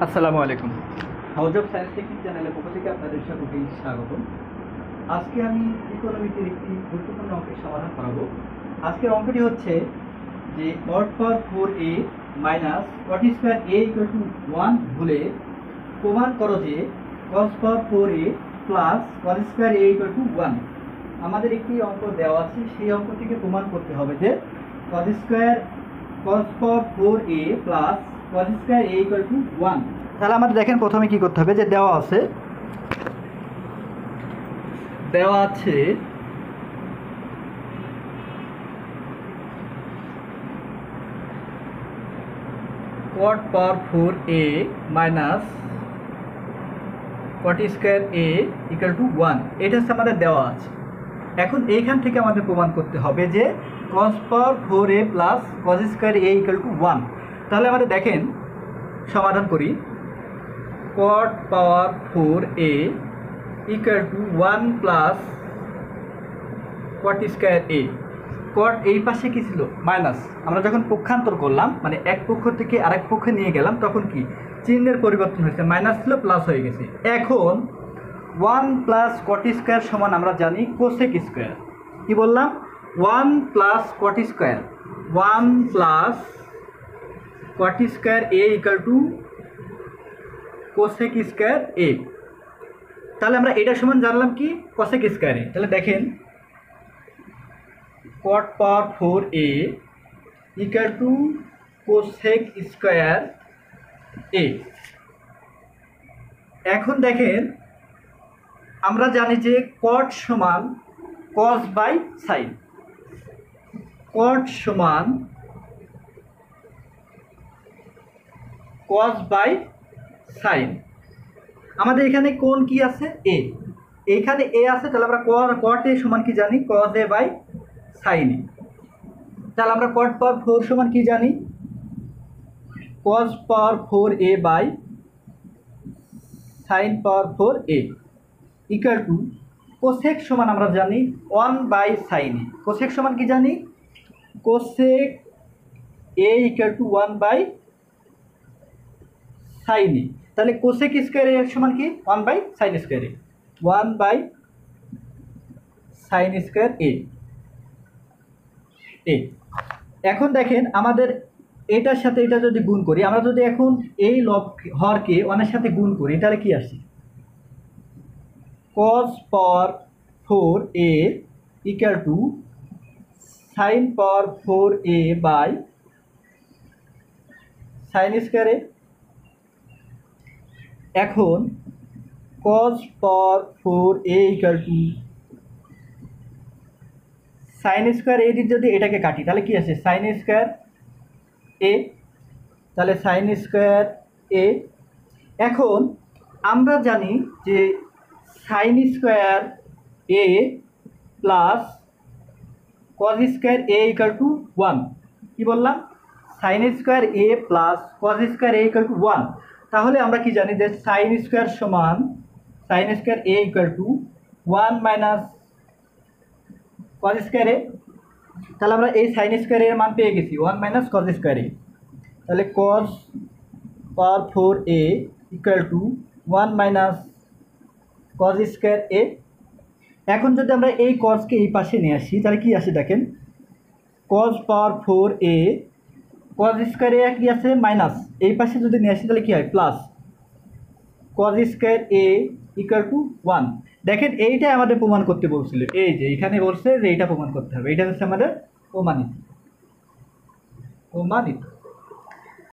আসসালামু আলাইকুম। House of science technique চ্যানেলের পক্ষ থেকে আপনাদের সকলকে স্বাগত। আজকে আমি ইকোনমিক্সের একটি গুরুত্বপূর্ণ অঙ্কের সমাধান করাবো। আজকের অঙ্কটি হচ্ছে যে কট পাওয়ার 4a minus cot square a equal to 1 ভুলে প্রমাণ করো যে কস পাওয়ার 4a plus cot square a equal to 1। আমাদের একটি অঙ্ক দেওয়া আছে, সেই অঙ্কটিকে প্রমাণ করতে হবে যে cot square cos power 4a plus cot square a equal to 1। তাহলে আমাদের দেখেন প্রথমে কি করতে হবে, যে দেওয়া আছে cot power 4a minus cot square a equal to 1, এটা হচ্ছে আমাদের দেওয়া আছে। এখন এইখান থেকে আমাদের প্রমাণ করতে হবে যে cos power 4a plus cos square a equal to 1। তাহলে আমাদের দেখেন সমাধান করি। cot power 4a equal to 1 plus cot square a। cot এই পাশে কি ছিল? মাইনাস। আমরা যখন পক্ষান্তর করলাম, মানে এক পক্ষ থেকে আরেক পক্ষে নিয়ে গেলাম, তখন কি চিহ্নের পরিবর্তন হয়েছে, মাইনাস ছিল প্লাস হয়ে গেছে। এখন 1 প্লাস cot স্কয়ার সমান আমরা জানি কোসেক স্কয়ার। কি বললাম? 1 plus cot square, 1 plus cot square a equal to cosec square a। তাহলে আমরা এটা সমান জানলাম কি কোসেক স্কয়ার a। তাহলে দেখেন cot power 4a equal to cosec square a। এখন দেখেন আমরা জানি যে cot সমান cos বাই সাইন, cot সমান cos বাই সাইন। আমাদের এখানে কোণ কি আছে? a, এইখানে a আছে, তাহলে আমরা cot a সমান কি জানি? cos a by sine a। তাহলে আমরা cot পাওয়ার 4 সমান কি জানি? cos power 4a by sine power 4a equal to cosec সমান আমরা জানি 1 বাই সাইন a। কোসেক সমান কি জানি? Cosec a equal to 1 by sine a। তাহলে কোসেক স্কয়ার a সমান কি? 1 by sine square a, 1 by sine square a। এখন দেখেন আমাদের এটার সাথে এটা যদি গুণ করি, আমরা যদি এখন এই হরকে 1 এর সাথে গুণ করি, তাহলে কি আসে? cos power 4a equal to sine power 4a by sine square a। এখন cos power 4a equal to sine square a যদি এটাকে কাটি, তাহলে কি আসে? Sine square a। তাহলে সাইন স্কয়ার a। এখন আমরা জানি যে sine square a plus cos square a equal to 1। কি বললাম? Sine square a plus cos square a equal to 1। তাহলে আমরা কি জানি যে সাইন স্কয়ার সমান sign square a equal to 1 minus cos square a। তাহলে আমরা এই সাইন স্কয়ার এর মান পেয়ে গেছি 1 মাইনাস cos স্কয়ার a। তাহলে cos power 4a equal to 1 minus cos square a। এখন যদি আমরা এই cosকে এই পাশে নিয়ে আসি, তাহলে কি আসে দেখেন? cos power 4a cos square a কি আছে? মাইনাস। এই পাশে যদি নিয়ে আসি তাহলে কি হয়? Plus cos square a equal to 1। দেখেন এইটাই আমাদের প্রমাণ করতে বলছিল, এই যে এখানে বলছে যে এইটা প্রমাণ করতে হবে। এইটা হচ্ছে আমাদের প্রমাণিত।